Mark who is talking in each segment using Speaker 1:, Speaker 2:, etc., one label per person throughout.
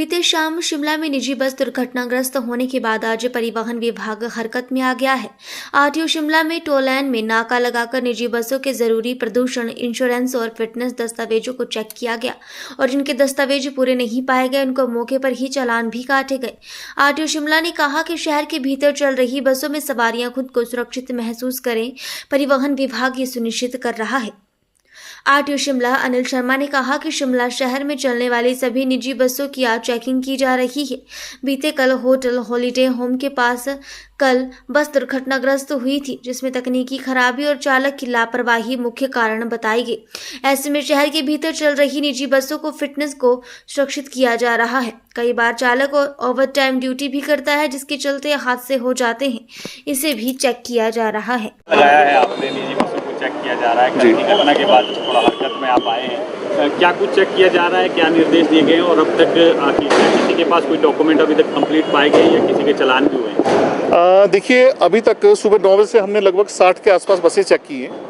Speaker 1: बीते शाम शिमला में निजी बस दुर्घटनाग्रस्त होने के बाद आज परिवहन विभाग हरकत में आ गया है। आरटीओ शिमला में टोल लाइन में नाका लगाकर निजी बसों के जरूरी प्रदूषण, इंश्योरेंस और फिटनेस दस्तावेजों को चेक किया गया और जिनके दस्तावेज पूरे नहीं पाए गए उनको मौके पर ही चालान भी काटे गए। आरटीओ शिमला ने कहा कि शहर के भीतर चल रही बसों में सवारियां खुद को सुरक्षित महसूस करें, परिवहन विभाग ये सुनिश्चित कर रहा है। आरटीओ शिमला अनिल शर्मा ने कहा कि शिमला शहर में चलने वाली सभी निजी बसों की आज चेकिंग की जा रही है। बीते कल होटल हॉलीडे होम के पास कल बस दुर्घटनाग्रस्त हुई थी, जिसमें तकनीकी खराबी और चालक की लापरवाही मुख्य कारण बताई गई। ऐसे में शहर के भीतर चल रही निजी बसों को फिटनेस को सुरक्षित किया जा रहा है। कई बार चालक ओवर टाइम ड्यूटी भी करता है, जिसके चलते हादसे हो जाते हैं। इसे भी चेक किया जा रहा है।
Speaker 2: आपने निजी बसों को चेक किया जा रहा है। कल की घटना के बाद थोड़ा हरकत में आप आए हैं, क्या कुछ चेक किया जा रहा है, क्या निर्देश दिए गए और अब तक किसी के पास कोई डॉक्यूमेंट अभी तक कंप्लीट पाए गए या किसी के चालान भी हुए हैं?
Speaker 3: देखिए, अभी तक सुबह 9 बजे से हमने लगभग 60 के आसपास बसें चेक की हैं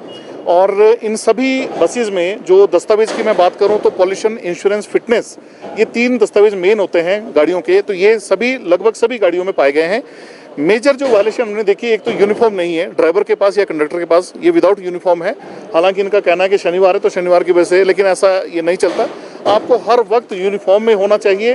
Speaker 3: और इन सभी बसेस में जो दस्तावेज की मैं बात करूं तो पॉल्यूशन, इंश्योरेंस, फिटनेस, ये 3 दस्तावेज मेन होते हैं गाड़ियों के। तो ये सभी लगभग सभी गाड़ियों में पाए गए हैं। मेजर जो वायलेशन हमने देखी, एक तो यूनिफॉर्म नहीं है ड्राइवर के पास या कंडक्टर के पास, ये विदाउट यूनिफॉर्म है। हालांकि इनका कहना है कि शनिवार है तो शनिवार की वजह से, लेकिन ऐसा ये नहीं चलता। आपको हर वक्त यूनिफॉर्म में होना चाहिए।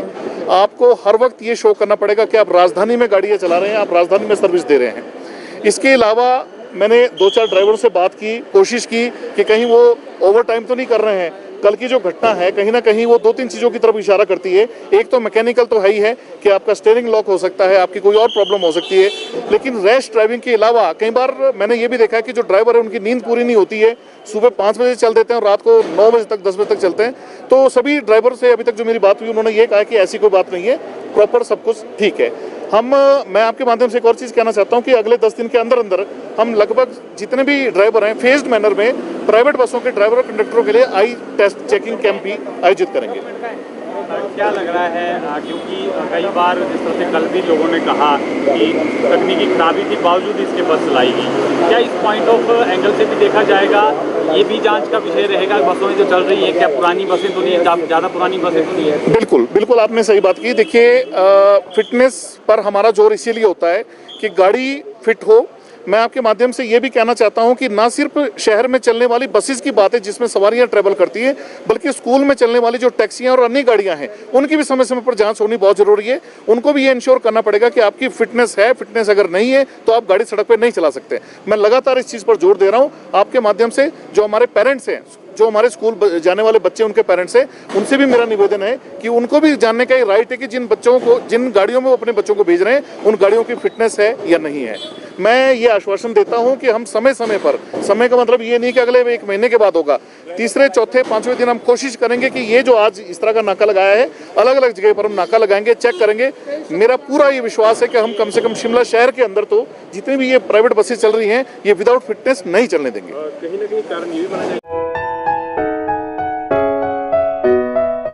Speaker 3: आपको हर वक्त ये शो करना पड़ेगा कि आप राजधानी में गाड़ियाँ चला रहे हैं, आप राजधानी में सर्विस दे रहे हैं। इसके अलावा मैंने 2-4 ड्राइवरों से बात की, कोशिश की कि कहीं वो ओवर टाइम तो नहीं कर रहे हैं। कल की जो घटना है कहीं ना कहीं वो 2-3 चीज़ों की तरफ इशारा करती है। एक तो मैकेनिकल तो है ही है कि आपका स्टीयरिंग लॉक हो सकता है, आपकी कोई और प्रॉब्लम हो सकती है, लेकिन रैश ड्राइविंग के अलावा कई बार मैंने ये भी देखा है कि जो ड्राइवर है उनकी नींद पूरी नहीं होती है। सुबह 5 बजे चल देते हैं और रात को 9 बजे तक, 10 बजे तक चलते हैं। तो सभी ड्राइवर से अभी तक जो मेरी बात हुई, उन्होंने ये कहा कि ऐसी कोई बात नहीं है, प्रॉपर सब कुछ ठीक है। मैं आपके माध्यम से एक और चीज़ कहना चाहता हूँ कि अगले 10 दिन के अंदर अंदर हम लगभग जितने भी ड्राइवर हैं फेज्ड मैनर में प्राइवेट बसों के ड्राइवर और कंडक्टरों के लिए आई टेस्ट चेकिंग कैंप भी आयोजित करेंगे।
Speaker 2: क्या लग रहा है, क्योंकि कई बार जिस तरह से कल भी लोगों ने कहा कि तकनीकी खराबी के बावजूद इसके बस चलाई गई, क्या इस पॉइंट ऑफ एंगल से भी देखा जाएगा, ये भी जांच का विषय रहेगा? बसों में जो चल रही है क्या पुरानी बसें तो नहीं है, ज़्यादा पुरानी बसें तो नहीं है?
Speaker 3: बिल्कुल बिल्कुल, आपने सही बात की। देखिए, फिटनेस पर हमारा जोर इसीलिए होता है कि गाड़ी फिट हो। मैं आपके माध्यम से ये भी कहना चाहता हूं कि ना सिर्फ शहर में चलने वाली बसेस की बात है जिसमें सवारियां ट्रैवल करती हैं, बल्कि स्कूल में चलने वाली जो टैक्सियां और अन्य गाड़ियां हैं उनकी भी समय समय पर जांच होनी बहुत जरूरी है। उनको भी ये इंश्योर करना पड़ेगा कि आपकी फिटनेस है। फिटनेस अगर नहीं है तो आप गाड़ी सड़क पर नहीं चला सकते। मैं लगातार इस चीज़ पर जोर दे रहा हूँ। आपके माध्यम से जो हमारे पेरेंट्स हैं, जो हमारे स्कूल जाने वाले बच्चे उनके पेरेंट्स हैं, उनसे भी मेरा निवेदन है कि उनको भी जानने का राइट है कि जिन गाड़ियों में वो अपने बच्चों को भेज रहे हैं उन गाड़ियों की फिटनेस है या नहीं है। मैं ये आश्वासन देता हूं कि हम समय समय पर, समय का मतलब ये नहीं कि अगले 1 महीने के बाद होगा, 3रे, 4थे, 5वें दिन हम कोशिश करेंगे कि ये जो आज इस तरह का नाका लगाया है, अलग अलग जगह पर हम नाका लगाएंगे, चेक करेंगे। मेरा पूरा ये विश्वास है कि हम कम से कम शिमला शहर के अंदर तो जितनी भी ये प्राइवेट बसें चल रही हैं, ये विदाउट फिटनेस नहीं चलने देंगे।
Speaker 2: कहीं ना कहीं कारण ये भी बना जाए।